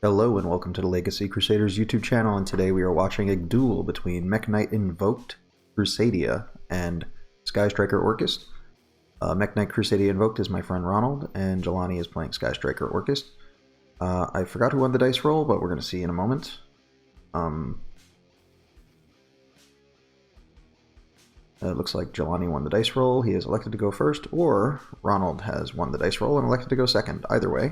Hello and welcome to the Legacy Crusaders YouTube channel, and today we are watching a duel between Mekk Knight Invoked Crusadia and Striker Orcust. Mekk Knight Crusadia Invoked is my friend Ronald, and Jelani is playing Striker Orcust. I forgot who won the dice roll, but we're going to see in a moment. It looks like Jelani won the dice roll. He is elected to go first, or Ronald has won the dice roll and elected to go second. Either way.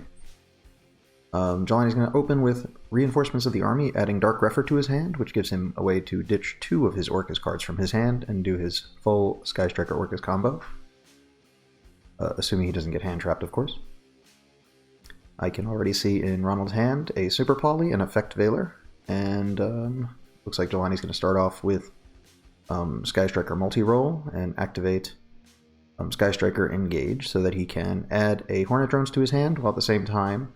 Jelani's going to open with Reinforcements of the Army, adding Dark Grepher to his hand, which gives him a way to ditch 2 of his Orcust cards from his hand and do his full Striker Orcust combo. Assuming he doesn't get hand trapped, of course. I can already see in Ronald's hand a Super Poly, an Effect Veiler, and looks like Jelani's going to start off with Striker Multi-Roll and activate Striker Engage so that he can add a Hornet Drones to his hand, while at the same time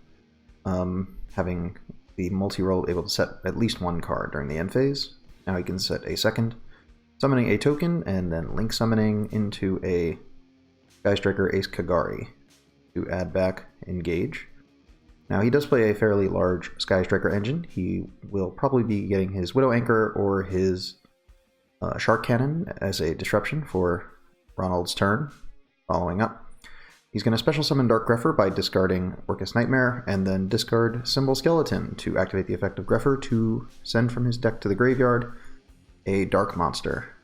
having the multi-roll able to set at least 1 card during the end phase. Now he can set a second, summoning a token, and then link summoning into a Striker Ace Kagari to add back Engage. Now he does play a fairly large Striker engine. He will probably be getting his Widow Anchor or his Shark Cannon as a disruption for Ronald's turn. Following up, he's going to special summon Dark Grepher by discarding Orcust Nightmare, and then discard Symbol Skeleton to activate the effect of Grepher to send from his deck to the graveyard a Dark Monster.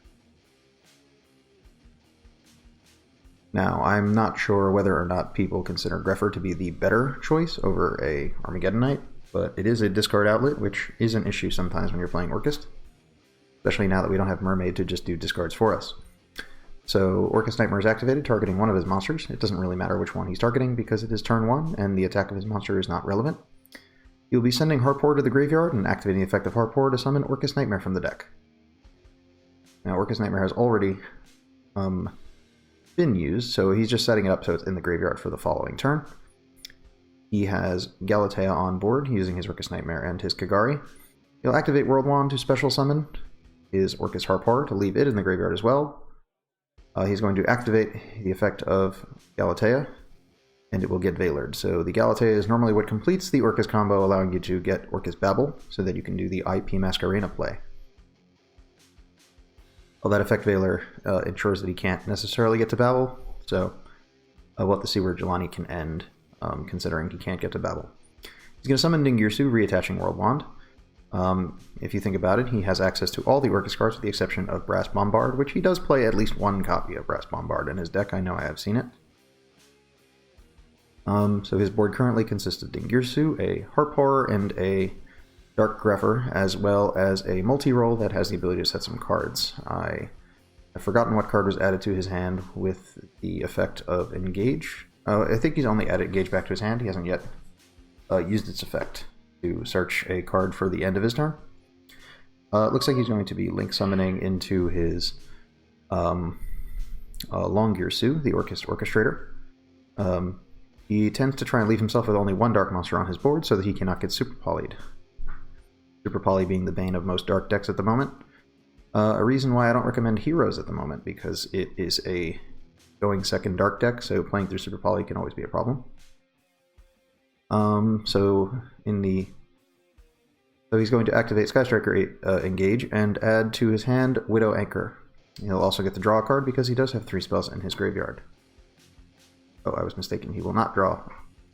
Now, I'm not sure whether or not people consider Grepher to be the better choice over a Armageddon Knight, but it is a discard outlet, which is an issue sometimes when you're playing Orcust, especially now that we don't have Mermaid to just do discards for us. So Orcust Nightmare is activated, targeting one of his monsters. It doesn't really matter which one he's targeting because it is turn 1 and the attack of his monster is not relevant. He'll be sending Harpoor to the graveyard and activating the effect of Harpoor to summon Orcust Nightmare from the deck. Now Orcust Nightmare has already been used, so he's just setting it up so it's in the graveyard for the following turn. He has Galatea on board using his Orcust Nightmare and his Kagari. He'll activate World Wand to special summon his Orcust Harpoor to leave it in the graveyard as well. He's going to activate the effect of Galatea, and it will get Veilered. So the Galatea is normally what completes the Orcust combo, allowing you to get Orcust Babel, so that you can do the IP Masquerena play. Well, that effect Veiler ensures that he can't necessarily get to Babel, so we'll have to see where Jelani can end, considering he can't get to Babel. He's going to summon Ningirsu, reattaching World Wand. If you think about it, he has access to all the Orcust cards with the exception of Brass Bombard, which he does play at least 1 copy of Brass Bombard in his deck. I know I have seen it. So his board currently consists of Ningirsu, a Harpoor, and a Dark Grepher, as well as a multi-roll that has the ability to set some cards. I have forgotten what card was added to his hand with the effect of Engage. I think he's only added Engage back to his hand. He hasn't yet used its effect to search a card for the end of his turn. It looks like he's going to be link summoning into his Longirsu, the Orcust Orchestrator. He tends to try and leave himself with only 1 dark monster on his board so that he cannot get Super Poly'd. Super Poly being the bane of most dark decks at the moment. A reason why I don't recommend Heroes at the moment, because it is a going second dark deck, so playing through Super Poly can always be a problem. So he's going to activate Striker Engage and add to his hand Widow Anchor. He'll also get to draw a card because he does have 3 spells in his graveyard. Oh, I was mistaken. He will not draw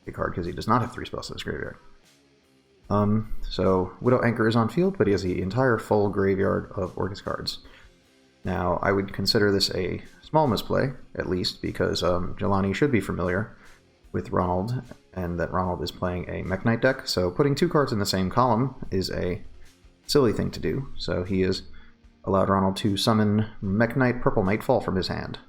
a card because he does not have 3 spells in his graveyard. So Widow Anchor is on field, but he has the entire full graveyard of Orcust cards. Now, I would consider this a small misplay, at least, because Jelani should be familiar with Ronald, and that Ronald is playing a Mekk Knight deck, so putting 2 cards in the same column is a silly thing to do. So he has allowed Ronald to summon Mekk Knight Purple Nightfall from his hand.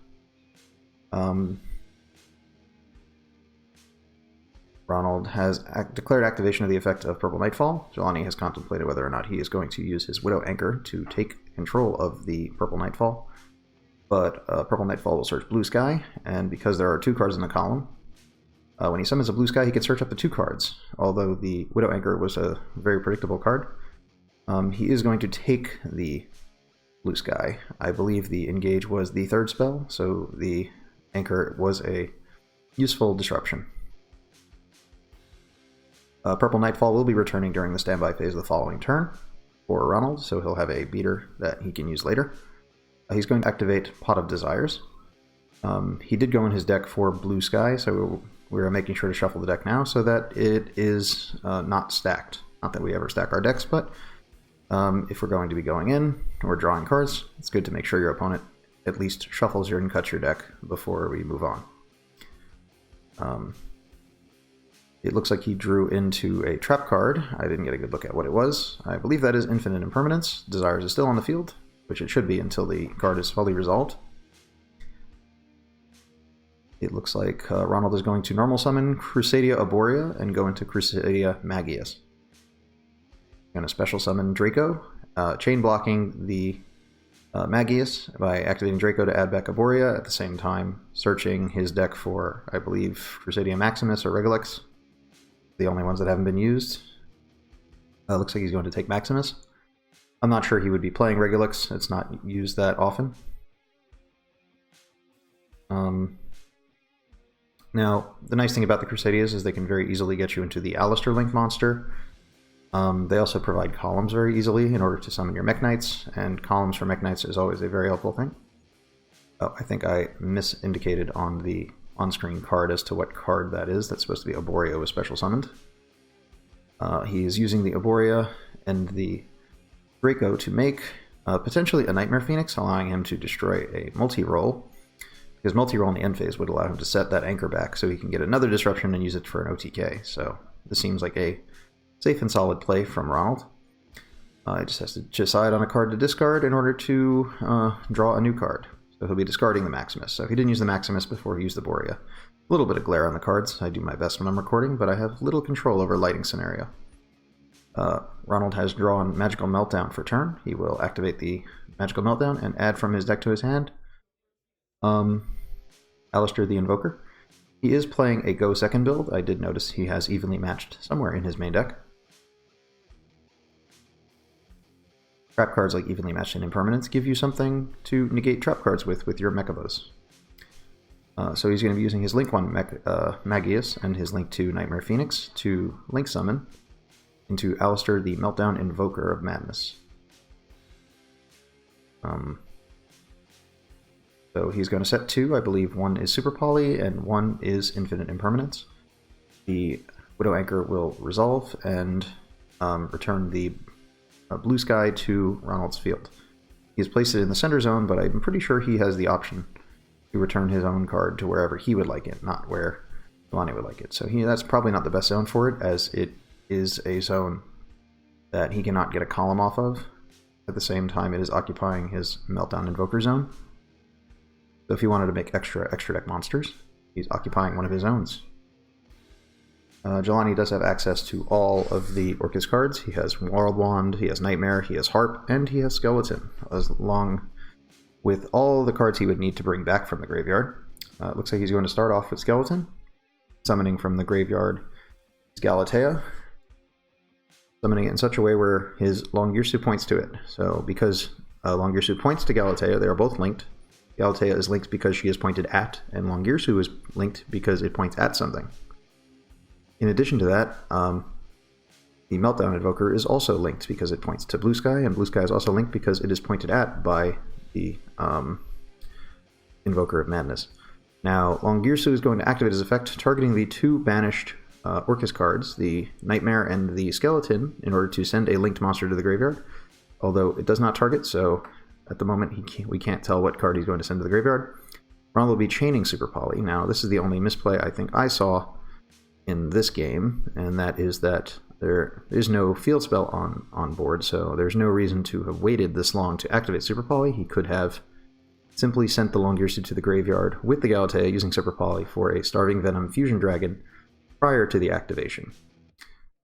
Ronald has declared activation of the effect of Purple Nightfall. Jelani has contemplated whether or not he is going to use his Widow Anchor to take control of the Purple Nightfall, but Purple Nightfall will search Blue Sky, and because there are 2 cards in the column, when he summons a Blue Sky, he can search up to 2 cards. Although the Widow Anchor was a very predictable card, he is going to take the Blue Sky. I believe the Engage was the 3rd spell, so the Anchor was a useful disruption. Purple Nightfall will be returning during the standby phase of the following turn for Ronald, so he'll have a beater that he can use later. He's going to activate Pot of Desires. He did go in his deck for Blue Sky, so we're making sure to shuffle the deck now so that it is not stacked. Not that we ever stack our decks, but if we're going to be going in or drawing cards, it's good to make sure your opponent at least shuffles your and cuts your deck before we move on. It looks like he drew into a trap card. I didn't get a good look at what it was. I believe that is Infinite Impermanence. Desires is still on the field, which it should be until the card is fully resolved. It looks like Ronald is going to normal summon Crusadia Arborea and go into Crusadia Magius. Going to special summon Draco, chain blocking the Magius by activating Draco to add back Arborea, at the same time searching his deck for, I believe, Crusadia Maximus or Regalex, the only ones that haven't been used. Looks like he's going to take Maximus. I'm not sure he would be playing Regalex, it's not used that often. Now, the nice thing about the Crusadias is they can very easily get you into the Alistair Link monster. They also provide columns very easily in order to summon your Mekk Knights, and columns for Mekk Knights is always a very helpful thing. Oh, I think I misindicated on the on-screen card as to what card that is. That's supposed to be Arborea was special summoned. He is using the Arborea and the Draco to make potentially a Nightmare Phoenix, allowing him to destroy a multi-roll, because multi-roll in the end phase would allow him to set that anchor back so he can get another disruption and use it for an OTK. So this seems like a safe and solid play from Ronald. He just has to decide on a card to discard in order to draw a new card. So he'll be discarding the Maximus. So he didn't use the Maximus before he used the Borea. A little bit of glare on the cards. I do my best when I'm recording, but I have little control over lighting scenario. Ronald has drawn Magical Meltdown for turn. He will activate the Magical Meltdown and add from his deck to his hand Alistair the Invoker. He is playing a Go Second build. I did notice he has evenly matched somewhere in his main deck. Trap cards like Evenly Matched and Impermanence give you something to negate trap cards with your Mechabos. So he's going to be using his Link 1 Magius and his Link 2 Nightmare Phoenix to Link Summon into Alistair the Meltdown Invoker of Madness. So he's going to set 2. I believe 1 is Super Poly and 1 is Infinite Impermanence. The Widow Anchor will resolve and return the Blue Sky to Ronald's field. He's placed it in the center zone, but I'm pretty sure he has the option to return his own card to wherever he would like it, not where Jelani would like it. So that's probably not the best zone for it, as it is a zone that he cannot get a column off of. At the same time, it is occupying his Meltdown Invoker zone. So if he wanted to make extra deck monsters, he's occupying one of his zones. Jelani does have access to all of the Orcust cards. He has World Wand, he has Nightmare, he has Harp, and he has Skeleton, along with all the cards he would need to bring back from the graveyard. It looks like he's going to start off with Skeleton, summoning from the graveyard Galatea, summoning it in such a way where his Longirsu points to it. So because Longirsu points to Galatea, they are both linked. Galatea is linked because she is pointed at, and Longirsu is linked because it points at something. In addition to that, the Meltdown Invoker is also linked because it points to Blue Sky, and Blue Sky is also linked because it is pointed at by the Invoker of Madness. Now, Longirsu is going to activate his effect, targeting the 2 banished Orcust cards, the Nightmare and the Skeleton, in order to send a linked monster to the graveyard, although it does not target, so at the moment we can't tell what card he's going to send to the graveyard. Ronald will be chaining Super Poly. Now, this is the only misplay I think I saw in this game, and that is that there is no field spell on board, so there's no reason to have waited this long to activate Super Poly. He could have simply sent the Longirsu to the graveyard with the Galatea using Super Poly for a Starving Venom Fusion Dragon prior to the activation.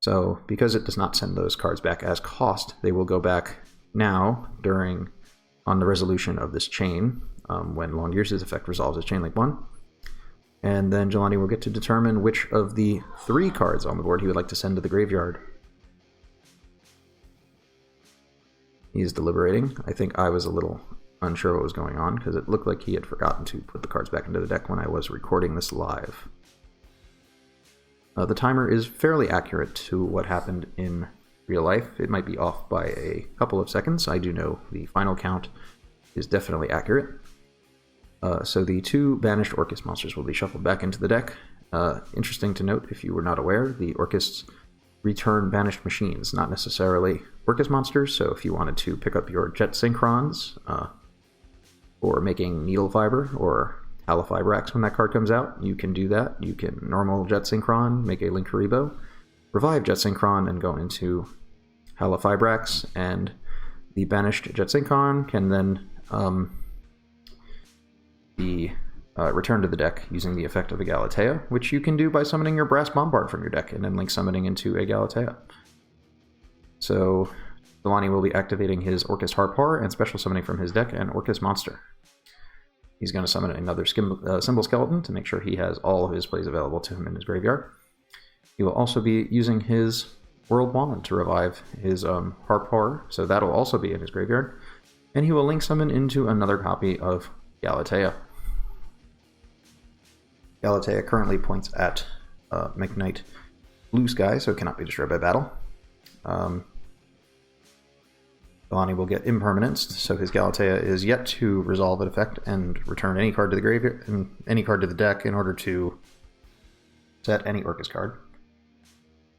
So because it does not send those cards back as cost, they will go back now on the resolution of this chain, when Longirsu's effect resolves as Chain Link 1. And then Jelani will get to determine which of the 3 cards on the board he would like to send to the graveyard. He's deliberating. I think I was a little unsure what was going on, because it looked like he had forgotten to put the cards back into the deck when I was recording this live. The timer is fairly accurate to what happened in real life. It might be off by a couple of seconds. I do know the final count is definitely accurate. So the 2 banished Orcust monsters will be shuffled back into the deck. Interesting to note, if you were not aware, the Orcusts return banished machines, not necessarily Orcust monsters. So if you wanted to pick up your Jet Synchrons for making Needle Fiber or Halofibrax when that card comes out, you can do that. You can normal Jet Synchron, make a Linkuriboh, revive Jet Synchron, and go into Halofibrax, and the banished Jet Synchron can then be returned to the deck using the effect of a Galatea, which you can do by summoning your Brass Bombard from your deck and then link summoning into a Galatea. So Jelani will be activating his Orcust Harpar and special summoning from his deck an Orcust monster. He's going to summon another Symbol Skeleton to make sure he has all of his plays available to him in his graveyard. He will also be using his World Wand to revive his Harpar, so that'll also be in his graveyard. And he will link summon into another copy of Galatea. Galatea currently points at Mekk Knight Blue Sky, so it cannot be destroyed by battle. Jelani will get impermanenced, so his Galatea is yet to resolve an effect and return any card to the graveyard and any card to the deck in order to set any Orcust card.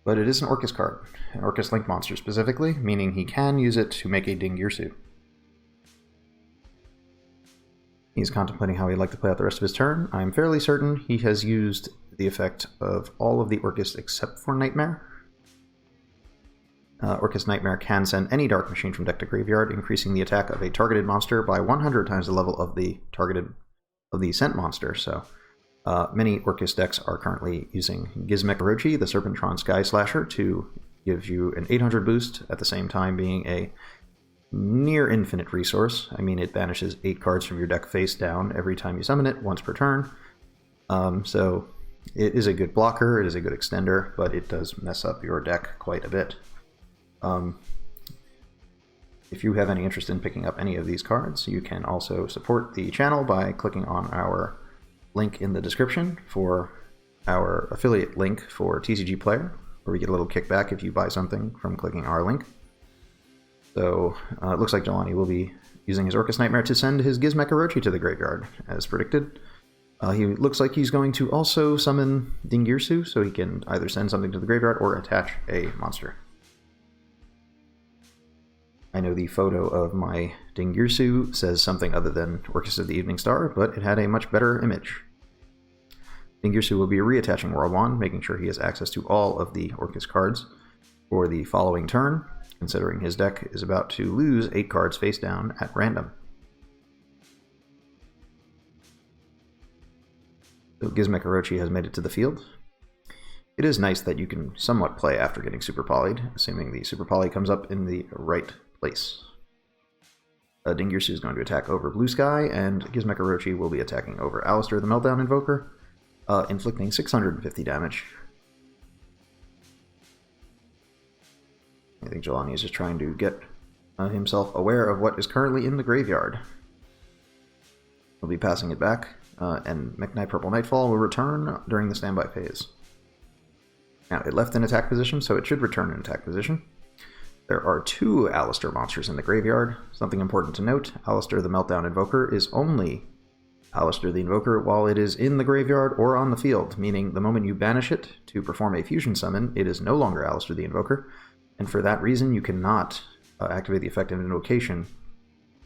But it is an Orcust card, an Orcust Link monster specifically, meaning he can use it to make a Dingirsu. He's contemplating how he'd like to play out the rest of his turn. I'm fairly certain he has used the effect of all of the Orcust except for Nightmare. Orcust Nightmare can send any Dark Machine from deck to graveyard, increasing the attack of a targeted monster by 100 times the level of the sent monster. So many Orcust decks are currently using Gizmek Orochi, the Serpentron Sky Slasher, to give you an 800 boost, at the same time being a near infinite resource. I mean, it banishes 8 cards from your deck face down every time you summon it, once per turn. So it is a good blocker, it is a good extender, but it does mess up your deck quite a bit. If you have any interest in picking up any of these cards, you can also support the channel by clicking on our link in the description for our affiliate link for TCGPlayer, where we get a little kickback if you buy something from clicking our link. So it looks like Jelani will be using his Orcust Nightmare to send his Gizmek Orochi to the graveyard, as predicted. He looks like he's going to also summon Dingirsu, so he can either send something to the graveyard or attach a monster. I know the photo of my Dingirsu says something other than Orcust of the Evening Star, but it had a much better image. Dingirsu will be reattaching World Wand, making sure he has access to all of the Orcust cards for the following turn, considering his deck is about to lose 8 cards face down at random. So Gizmek Orochi has made it to the field. It is nice that you can somewhat play after getting Super Poly'd, assuming the Super Poly comes up in the right place. Dingirsu is going to attack over Blue Sky, and Gizmek Orochi will be attacking over Alistair the Meltdown Invoker, inflicting 650 damage. I think Jelani is just trying to get himself aware of what is currently in the graveyard. He'll be passing it back, and Mekk Knight Purple Nightfall will return during the standby phase. Now, it left in attack position, so it should return in attack position. There are 2 Alistair monsters in the graveyard. Something important to note, Alistair the Meltdown Invoker is only Alistair the Invoker while it is in the graveyard or on the field, meaning the moment you banish it to perform a fusion summon, it is no longer Alistair the Invoker, and for that reason you cannot activate the effect of Invocation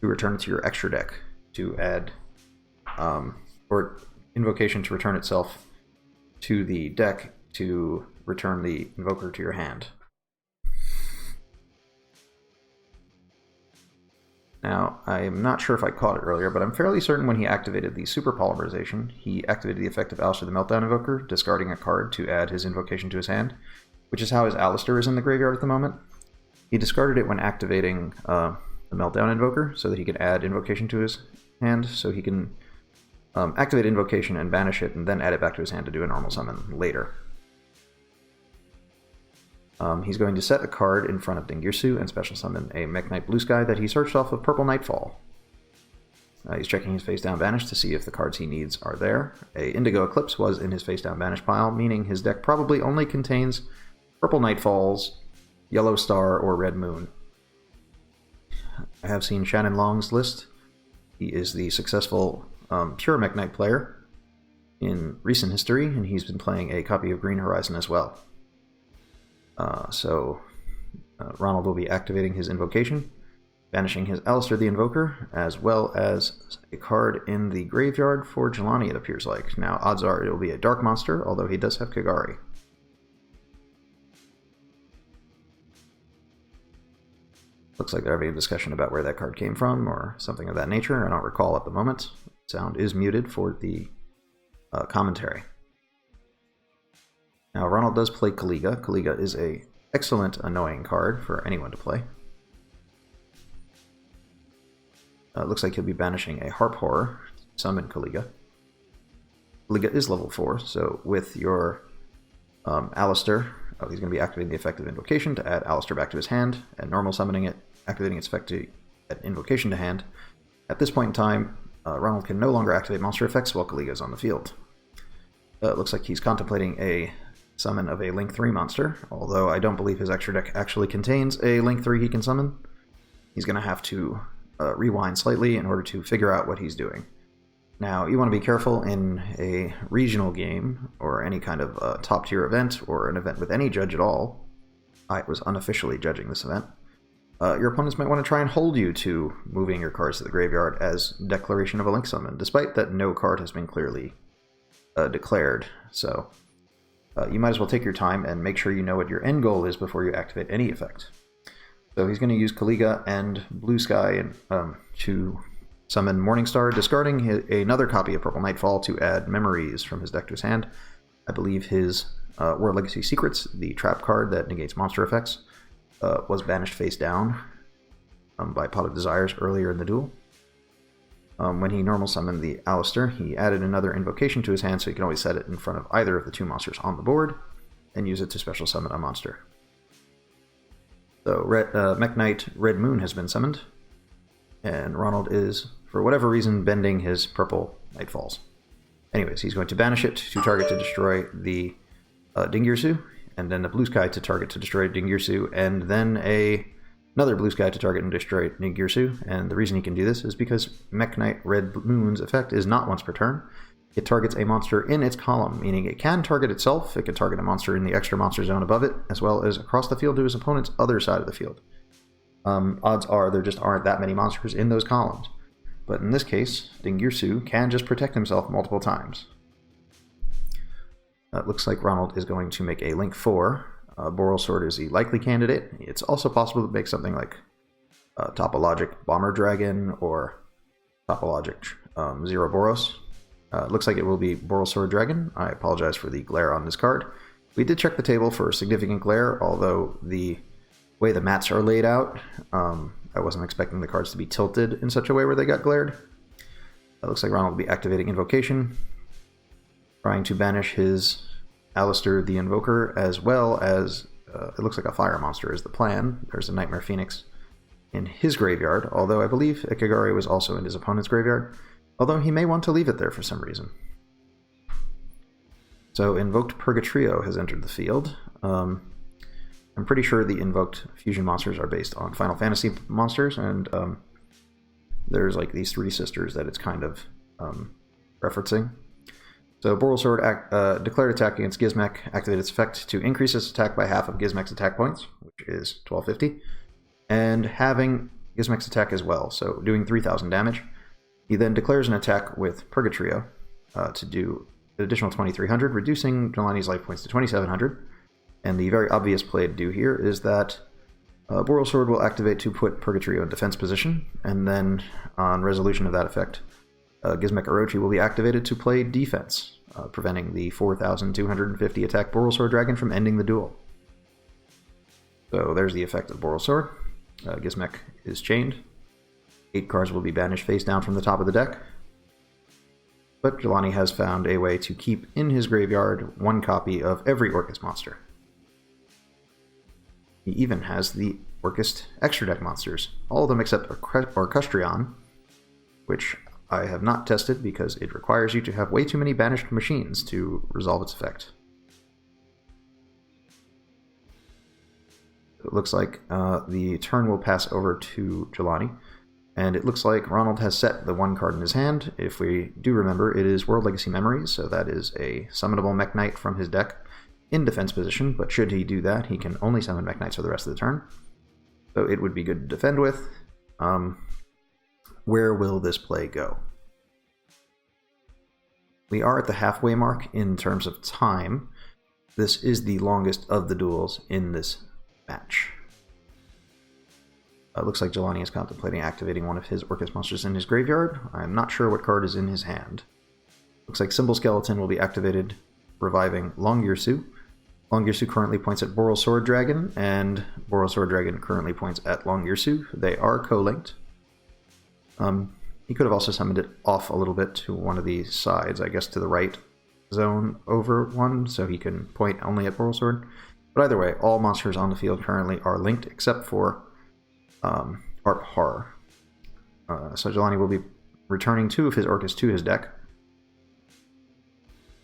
to return it to your extra deck to add, or Invocation to return itself to the deck to return the Invoker to your hand. Now, I'm not sure if I caught it earlier, but I'm fairly certain when he activated the Super Polymerization, he activated the effect of Alistair the Meltdown Invoker, discarding a card to add his Invocation to his hand, which is how his Alistair is in the graveyard at the moment. He discarded it when activating the Meltdown Invoker, so that he can add Invocation to his hand, so he can activate Invocation and banish it, and then add it back to his hand to do a normal summon later. He's going to set a card in front of Dingirsu and special summon a Mekk Knight Blue Sky that he searched off of Purple Nightfall. He's checking his face down banish to see if the cards he needs are there. A Indigo Eclipse was in his face down banish pile, meaning his deck probably only contains Purple Nightfalls, Yellow Star, or Red Moon. I have seen Shannon Long's list. He is the successful pure Mekk Knight player in recent history, and he's been playing a copy of Green Horizon as well. Ronald will be activating his invocation, banishing his Alistair the Invoker, as well as a card in the graveyard for Jelani, it appears like. Now, odds are it will be a Dark Monster, although he does have Kagari. Looks like they're having a discussion about where that card came from, or something of that nature. I don't recall at the moment. Sound is muted for the commentary. Now, Ronald does play Kaliga. Kaliga is a excellent annoying card for anyone to play. Looks like he'll be banishing a Harp Horror to summon Kaliga. Kaliga is level 4, so with your Alistair, he's going to be activating the effect of Invocation to add Alistair back to his hand, and normal summoning it, activating its effect to add Invocation to hand. At this point in time, Ronald can no longer activate monster effects while Kaliga is on the field. It looks like he's contemplating a summon of a Link 3 monster, although I don't believe his extra deck actually contains a Link 3 he can summon. He's going to have to rewind slightly in order to figure out what he's doing. Now, you want to be careful in a regional game, or any kind of top-tier event, or an event with any judge at all. I was unofficially judging this event. Your opponents might want to try and hold you to moving your cards to the graveyard as declaration of a Link summon, despite that no card has been clearly declared. So, you might as well take your time and make sure you know what your end goal is before you activate any effect. So he's going to use Kaliga and Blue Sky to summon Morningstar, discarding another copy of Purple Nightfall to add Memories from his deck to his hand. I believe his World Legacy Secrets, the trap card that negates monster effects, was banished face down by Pot of Desires earlier in the duel. When he normal summoned the Alistair, he added another invocation to his hand so he can always set it in front of either of the two monsters on the board and use it to special summon a monster. So Mekk Knight Red Moon has been summoned, and Ronald is, for whatever reason, bending his purple Nightfalls. Anyways, he's going to banish it to target to destroy the Dingirsu, and then the Blue Sky to target to destroy Dingirsu, and then another Blue Sky to target and destroy Dingirsu. And the reason he can do this is because Mekk Knight Red Moon's effect is not once per turn. It targets a monster in its column, meaning it can target itself, it can target a monster in the extra monster zone above it, as well as across the field to his opponent's other side of the field. Odds are there just aren't that many monsters in those columns. But in this case, Dingirsu can just protect himself multiple times. It looks like Ronald is going to make a Link 4. Boral Sword is the likely candidate. It's also possible to make something like Topologic Bomber Dragon or Topologic Zero Boros. Looks like it will be Boral Sword Dragon. I apologize for the glare on this card. We did check the table for significant glare, although the way the mats are laid out, I wasn't expecting the cards to be tilted in such a way where they got glared. It looks like Ronald will be activating Invocation, trying to banish his Alistair the Invoker, as well as, it looks like a fire monster is the plan. There's a Nightmare Phoenix in his graveyard, although I believe Ikigari was also in his opponent's graveyard, although he may want to leave it there for some reason. So Invoked Purgatrio has entered the field. I'm pretty sure the Invoked fusion monsters are based on Final Fantasy monsters, and there's like these three sisters that it's kind of referencing. So Boral Sword declared attack against Gizmek, activated its effect to increase its attack by half of Gizmek's attack points, which is 1250, and having Gizmek's attack as well, so doing 3000 damage. He then declares an attack with Purgatrio to do an additional 2300, reducing Jelani's life points to 2700. And the very obvious play to do here is that Boral Sword will activate to put Purgatrio in defense position, and then on resolution of that effect, Gizmek Orochi will be activated to play defense, preventing the 4250 attack Boral Sword Dragon from ending the duel. So there's the effect of Boral Sword. Gizmek is chained. 8 cards will be banished face down from the top of the deck. But Jelani has found a way to keep in his graveyard 1 copy of every Orcust monster. He even has the Orcust extra deck monsters, all of them except Orcustrion, which I have not tested because it requires you to have way too many banished machines to resolve its effect. It looks like the turn will pass over to Jelani, and it looks like Ronald has set the one card in his hand. If we do remember, it is World Legacy Memories, so that is a summonable Mekk Knight from his deck in defense position, but should he do that, he can only summon Mekk Knights for the rest of the turn. So it would be good to defend with. Where will this play go? We are at the halfway mark in terms of time. This is the longest of the duels in this match. Looks like Jelani is contemplating activating one of his Orcust monsters in his graveyard. I'm not sure what card is in his hand. Looks like Symbol Skeleton will be activated, reviving Longyursu. Longyursu currently points at Boral Sword Dragon, and Boral Sword Dragon currently points at Longyursu. They are co-linked. He could have also summoned it off a little bit to one of the sides, I guess to the right zone over one, so he can point only at Boral Sword. But either way, all monsters on the field currently are linked except for Arp Horror. So Jelani will be returning 2 of his Orcust to his deck,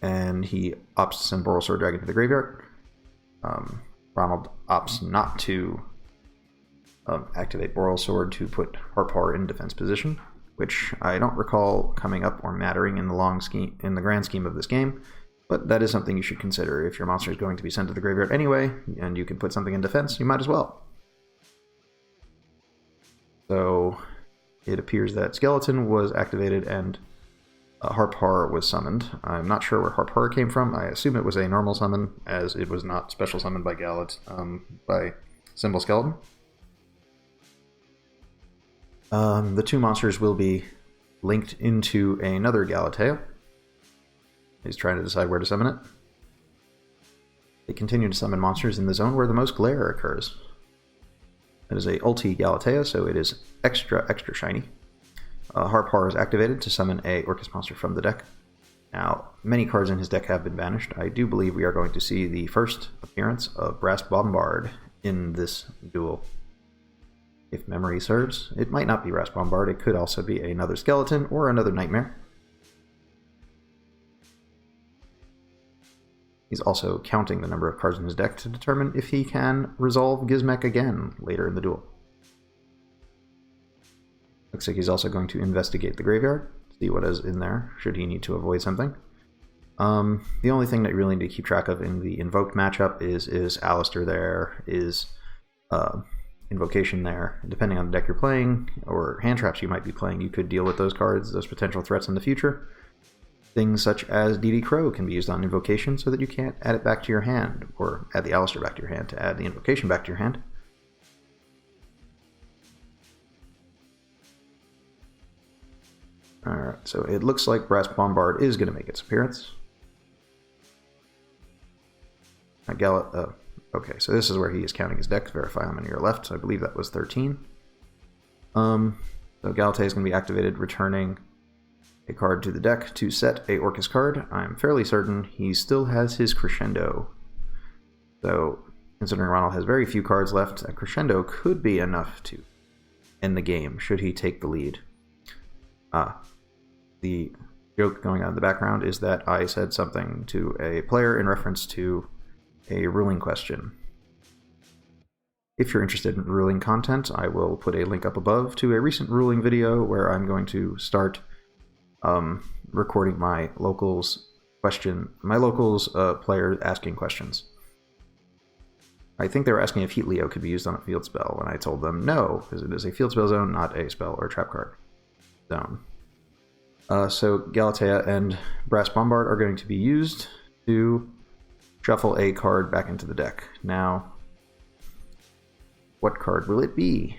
and he opts to send Boral Sword Dragon to the graveyard. Ronald opts not to activate Boral Sword to put Arp Horror in defense position, which I don't recall coming up or mattering in the grand scheme of this game, but that is something you should consider. If your monster is going to be sent to the graveyard anyway, and you can put something in defense, you might as well. So it appears that Skeleton was activated and Harp Horror was summoned. I'm not sure where Harp Horror came from. I assume it was a normal summon, as it was not special summoned by by Symbol Skeleton. The 2 monsters will be linked into another Galatea. He's trying to decide where to summon it. They continue to summon monsters in the zone where the most glare occurs. It is a ulti Galatea, so it is extra shiny. Harp Horror is activated to summon a Orcust monster from the deck. Now, many cards in his deck have been banished. I do believe we are going to see the first appearance of Brass Bombard in this duel. If memory serves, it might not be Brass Bombard, it could also be another Skeleton or another Nightmare. He's also counting the number of cards in his deck to determine if he can resolve Gizmek again later in the duel. Looks like he's also going to investigate the graveyard, see what is in there, should he need to avoid something. The only thing that you really need to keep track of in the Invoked matchup is Alistair there, is Invocation there. Depending on the deck you're playing, or hand traps you might be playing, you could deal with those cards, those potential threats in the future. Things such as DD Crow can be used on Invocation so that you can't add it back to your hand, or add the Alistair back to your hand to add the Invocation back to your hand. Alright, so it looks like Brass Bombard is going to make its appearance. Okay, so this is where he is counting his deck to verify how many are left. So I believe that was 13. So Galatea is going to be activated, returning a card to the deck to set a Orcust card. I'm fairly certain he still has his Crescendo. So, considering Ronald has very few cards left, a Crescendo could be enough to end the game, should he take the lead. The joke going on in the background is that I said something to a player in reference to a ruling question. If you're interested in ruling content, I will put a link up above to a recent ruling video where I'm going to start recording my locals player asking questions. I think they were asking if Heat Leo could be used on a field spell, and I told them no, because it is a field spell zone, not a spell or trap card zone. So Galatea and Brass Bombard are going to be used to shuffle a card back into the deck. Now, what card will it be?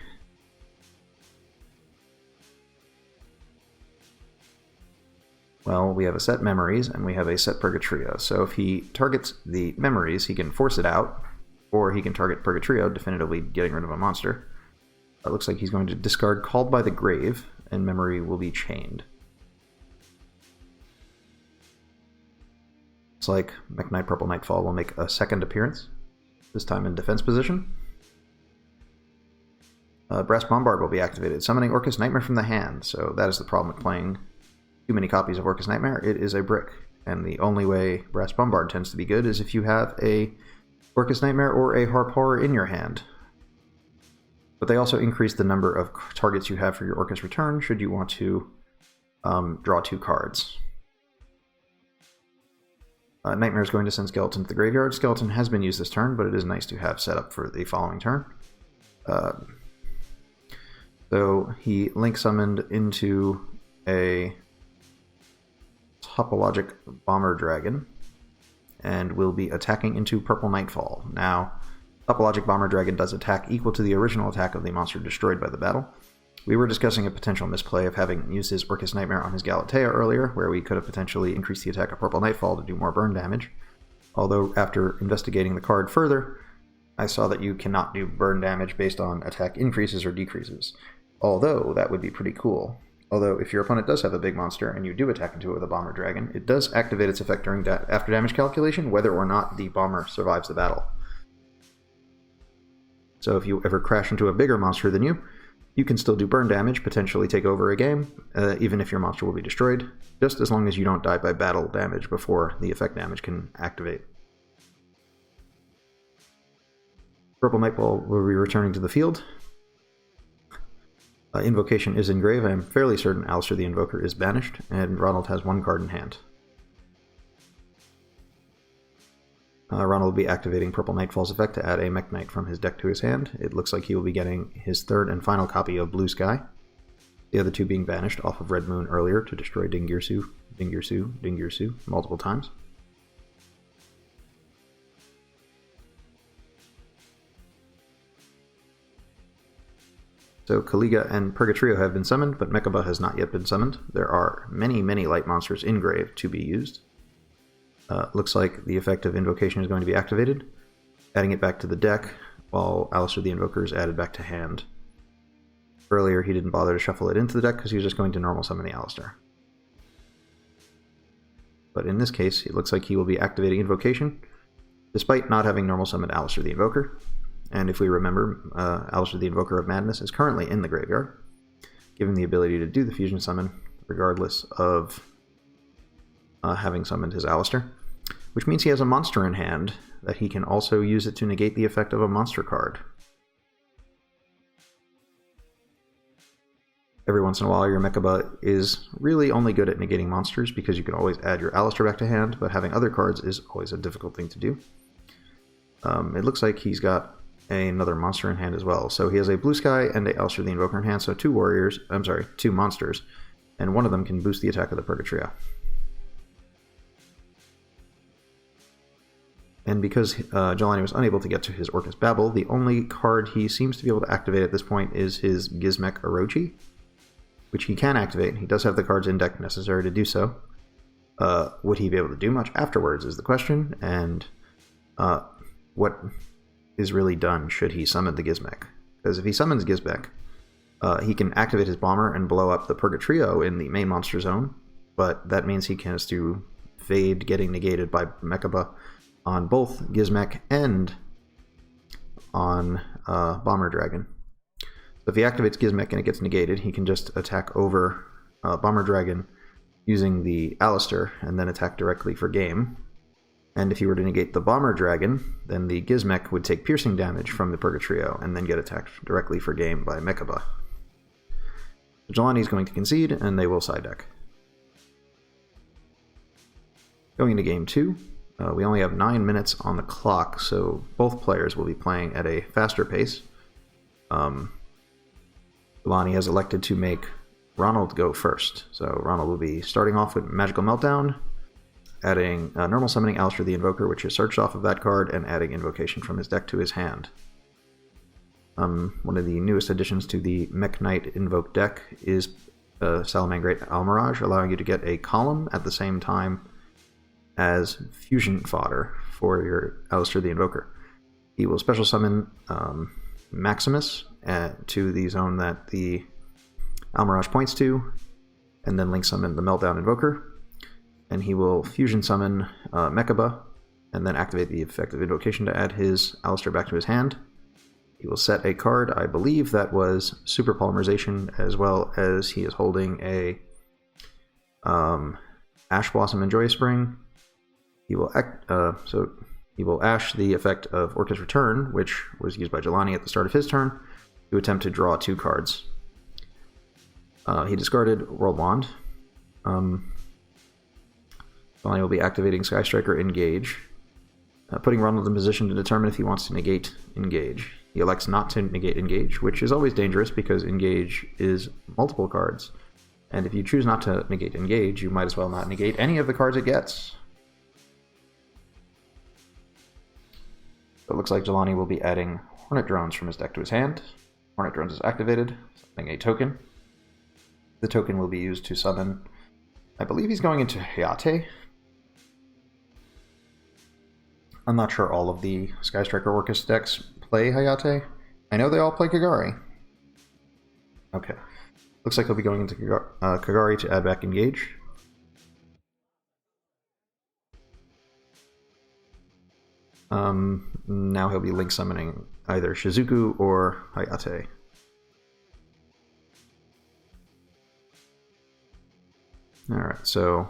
Well, we have a set Memories, and we have a set Purgatrio. So if he targets the Memories, he can force it out, or he can target Purgatrio, definitively getting rid of a monster. It looks like he's going to discard Called by the Grave, and Memory will be chained. Looks like Mekk Knight Purple Nightfall will make a second appearance, this time in defense position. Brass Bombard will be activated, summoning Orcust Nightmare from the hand, so that is the problem with playing too many copies of Orcust Nightmare, it is a brick. And the only way Brass Bombard tends to be good is if you have a Orcust Nightmare or a Harp Horror in your hand. But they also increase the number of targets you have for your Orcust return should you want to draw 2 cards. Nightmare is going to send Skeleton to the graveyard. Skeleton has been used this turn, but it is nice to have set up for the following turn. So he link summoned into a Topologic Bomber Dragon and will be attacking into Purple Nightfall. Now, Topologic Bomber Dragon does attack equal to the original attack of the monster destroyed by the battle. We were discussing a potential misplay of having used his Orcust Nightmare on his Galatea earlier, where we could have potentially increased the attack of Purple Nightfall to do more burn damage. Although, after investigating the card further, I saw that you cannot do burn damage based on attack increases or decreases. Although, that would be pretty cool. Although, if your opponent does have a big monster and you do attack into it with a Bomber Dragon, it does activate its effect during after damage calculation, whether or not the bomber survives the battle. So if you ever crash into a bigger monster than you can still do burn damage, potentially take over a game, even if your monster will be destroyed, just as long as you don't die by battle damage before the effect damage can activate. Purple Nightfall will be returning to the field. Invocation is engraved. I am fairly certain Alistair the Invoker is banished, and Ronald has 1 card in hand. Ronald will be activating Purple Nightfall's effect to add a Mekk Knight from his deck to his hand. It looks like he will be getting his 3rd and final copy of Blue Sky, the other 2 being banished off of Red Moon earlier to destroy Dingirsu, Dingirsu, Dingirsu multiple times. So Kaliga and Purgatrio have been summoned, but Mekaba has not yet been summoned. There are many, many light monsters in grave to be used. Looks like the effect of Invocation is going to be activated, adding it back to the deck, while Alistair the Invoker is added back to hand. Earlier he didn't bother to shuffle it into the deck because he was just going to normal summon the Alistair. But in this case, it looks like he will be activating Invocation, despite not having normal summoned Alistair the Invoker. And if we remember, Alistair the Invoker of Madness is currently in the graveyard, giving the ability to do the fusion summon, regardless of having summoned his Alistair, which means he has a monster in hand that he can also use it to negate the effect of a monster card. Every once in a while, your Mekaba is really only good at negating monsters because you can always add your Alistair back to hand, but having other cards is always a difficult thing to do. It looks like he's got another monster in hand as well. So he has a Blue Sky and a Alistair the Invoker in hand, so 2 monsters, and one of them can boost the attack of the Purgatrio. And because Jelani was unable to get to his Orcust Babel, the only card he seems to be able to activate at this point is his Gizmek Orochi, which he can activate. He does have the cards in deck necessary to do so. Would he be able to do much afterwards is the question, and what is really done should he summon the Gizmek? Because if he summons Gizmek, he can activate his bomber and blow up the Purgatrio in the main monster zone, but that means he has to fade getting negated by Mekaba on both Gizmek and on Bomber Dragon. So if he activates Gizmek and it gets negated, he can just attack over Bomber Dragon using the Alistair and then attack directly for game. And if he were to negate the Bomber Dragon, then the Gizmek would take piercing damage from the Purgatrio and then get attacked directly for game by Mekaba. Jelani is going to concede, and they will side deck. Going into game 2, we only have 9 minutes on the clock, so both players will be playing at a faster pace. Jelani has elected to make Ronald go first, so Ronald will be starting off with Magical Meltdown, adding normal summoning Alistair the Invoker, which is searched off of that card, and adding Invocation from his deck to his hand. One of the newest additions to the Mekk Knight Invoked deck is Salamangreat Almirage, allowing you to get a column at the same time as fusion fodder for your Alistair the Invoker. He will special summon Maximus to the zone that the Almirage points to, and then link summon the Meltdown Invoker. And he will fusion summon Mekaba, and then activate the effect of Invocation to add his Alistair back to his hand. He will set a card, I believe that was Super Polymerization, as well as he is holding a Ash Blossom and Joy Spring. He will he will ash the effect of Orcust Return, which was used by Jelani at the start of his turn, to attempt to draw 2 cards. He discarded World Wand. Jelani will be activating Sky Striker Engage, putting Ronald in position to determine if he wants to negate Engage. He elects not to negate Engage, which is always dangerous because Engage is multiple cards. And if you choose not to negate Engage, you might as well not negate any of the cards it gets. So it looks like Jelani will be adding Hornet Drones from his deck to his hand. Hornet Drones is activated, summoning a token. The token will be used to summon, I believe he's going into Hayate. I'm not sure all of the Sky Striker Orcust decks play Hayate. I know they all play Kagari. Okay. Looks like he'll be going into Kagari to add back Engage. Now he'll be link summoning either Shizuku or Hayate. Alright, so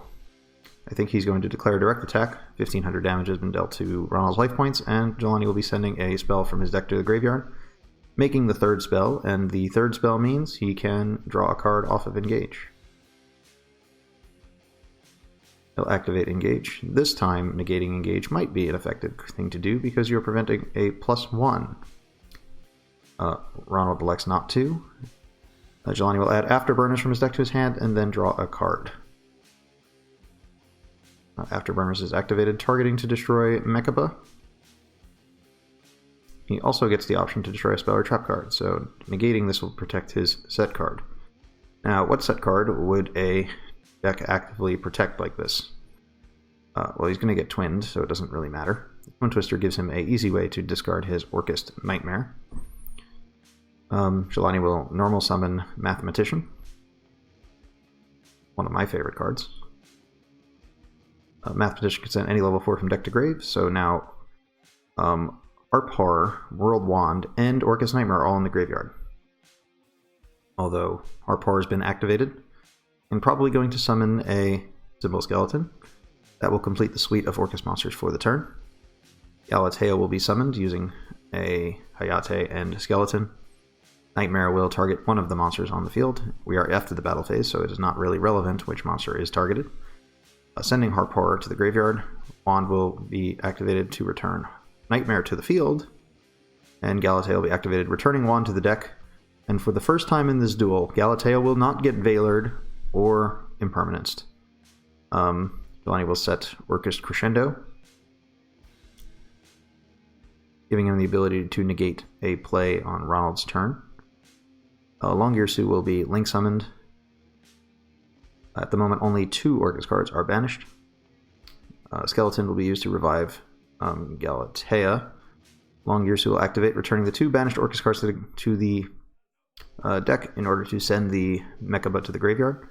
I think he's going to declare direct attack. 1500 damage has been dealt to Ronald's life points, and Jelani will be sending a spell from his deck to the graveyard, making the 3rd spell, and the 3rd spell means he can draw a card off of Engage. He'll activate Engage. This time, negating Engage might be an effective thing to do because you're preventing a +1. Ronald elects not to. Jelani will add Afterburners from his deck to his hand and then draw a card. Afterburners is activated, targeting to destroy Mekaba. He also gets the option to destroy a spell or trap card, so negating this will protect his set card. Now, what set card would a deck actively protect like this? Well, he's going to get twinned, so it doesn't really matter. Twin Twister gives him an easy way to discard his Orcust Nightmare. Jelani will normal summon Mathematician, one of my favorite cards. Mathematician can send any level 4 from deck to grave, so now Harp Horror, World Wand, and Orcust Nightmare are all in the graveyard. Although Harp Horror has been activated, and probably going to summon a Symbol Skeleton. That will complete the suite of Orcust monsters for the turn. Galatea will be summoned using a Hayate and Skeleton. Nightmare will target one of the monsters on the field. We are after the battle phase, so it is not really relevant which monster is targeted. Sending Harp Horror to the graveyard, Wand will be activated to return Nightmare to the field, and Galatea will be activated, returning Wand to the deck. And for the first time in this duel, Galatea will not get Veilored or Impermanenced. Jelani will set Orcust Crescendo, giving him the ability to negate a play on Ronald's turn. Longyearsu will be link summoned. At the moment, only 2 Orcust cards are banished. Skeleton will be used to revive Galatea. Longyearsu will activate, returning the 2 banished Orcust cards to the deck in order to send the Mekaba to the graveyard.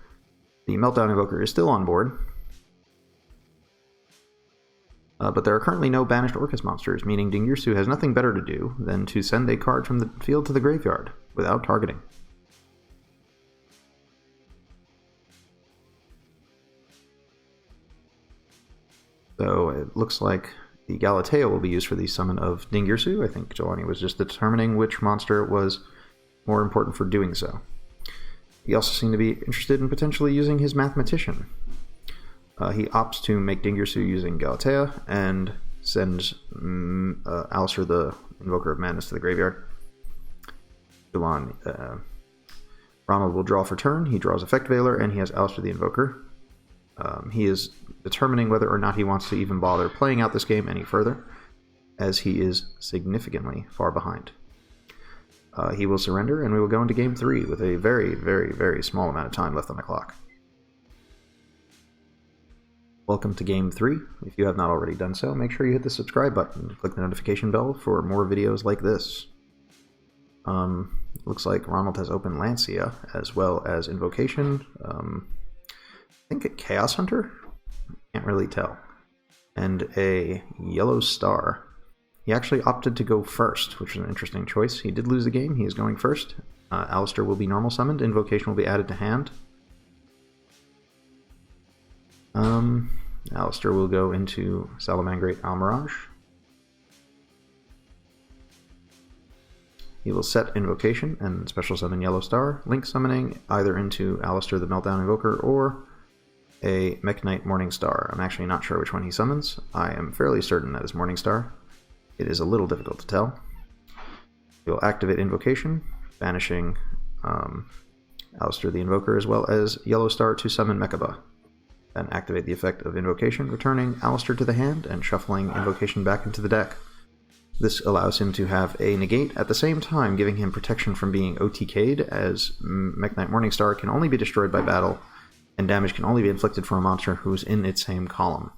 The Meltdown Invoker is still on board, but there are currently no banished Orcust monsters, meaning Dingirsu has nothing better to do than to send a card from the field to the graveyard without targeting. So it looks like the Galatea will be used for the summon of Dingirsu. I think Jelani was just determining which monster was more important for doing so. He also seemed to be interested in potentially using his Mathematician. He opts to make Dingirsu using Galatea and sends Alistair the Invoker of Madness to the graveyard. Ronald will draw for turn. He draws Effect Veiler, and he has Alistair the Invoker. He is determining whether or not he wants to even bother playing out this game any further, as he is significantly far behind. He will surrender, and we will go into Game 3 with a very, very, very small amount of time left on the clock. Welcome to Game 3. If you have not already done so, make sure you hit the subscribe button. Click the notification bell for more videos like this. Looks like Ronald has opened Lancia, as well as Invocation. I think a Chaos Hunter? Can't really tell. And a Yellow Star. He actually opted to go first, which is an interesting choice. He did lose the game. He is going first. Alistair will be normal summoned. Invocation will be added to hand. Alistair will go into Salamangreat Almirage. He will set Invocation and special summon Yellow Star, link summoning either into Alistair the Meltdown Invoker or a Mekk Knight Morningstar. I'm actually not sure which one he summons. I am fairly certain that is Morningstar. It is a little difficult to tell. He will activate Invocation, banishing Alistair the Invoker as well as Yellow Star to summon Mekaba. Then activate the effect of Invocation, returning Alistair to the hand and shuffling Invocation back into the deck. This allows him to have a negate at the same time, giving him protection from being OTK'd, as Mekk Knight Morningstar can only be destroyed by battle, and damage can only be inflicted from a monster who's in its same column.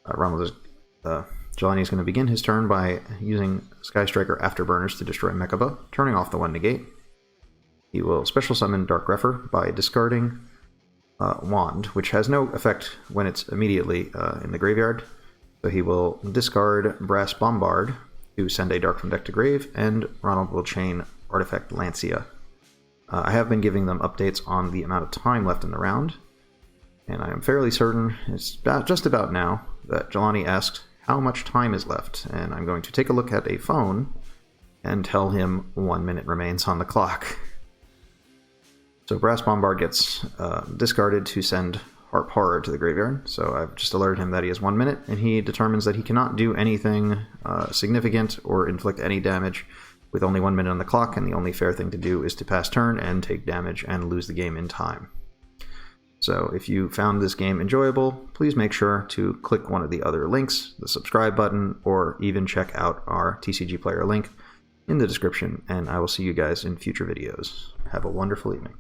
Jelani is going to begin his turn by using Sky Striker Afterburners to destroy Mekaba, turning off the one negate. He will special summon Dark Grepher by discarding Wand, which has no effect when it's immediately in the graveyard. So he will discard Brass Bombard to send a Dark from deck to grave, and Ronald will chain Artifact Lancia. I have been giving them updates on the amount of time left in the round, and I am fairly certain it's just about now that Jelani asks how much time is left, and I'm going to take a look at a phone and tell him 1 minute remains on the clock. So Brass Bombard gets discarded to send Harp Horror to the graveyard, so I've just alerted him that he has 1 minute, and he determines that he cannot do anything significant or inflict any damage with only 1 minute on the clock, and the only fair thing to do is to pass turn and take damage and lose the game in time. So if you found this game enjoyable, please make sure to click one of the other links, the subscribe button, or even check out our TCGPlayer link in the description, and I will see you guys in future videos. Have a wonderful evening.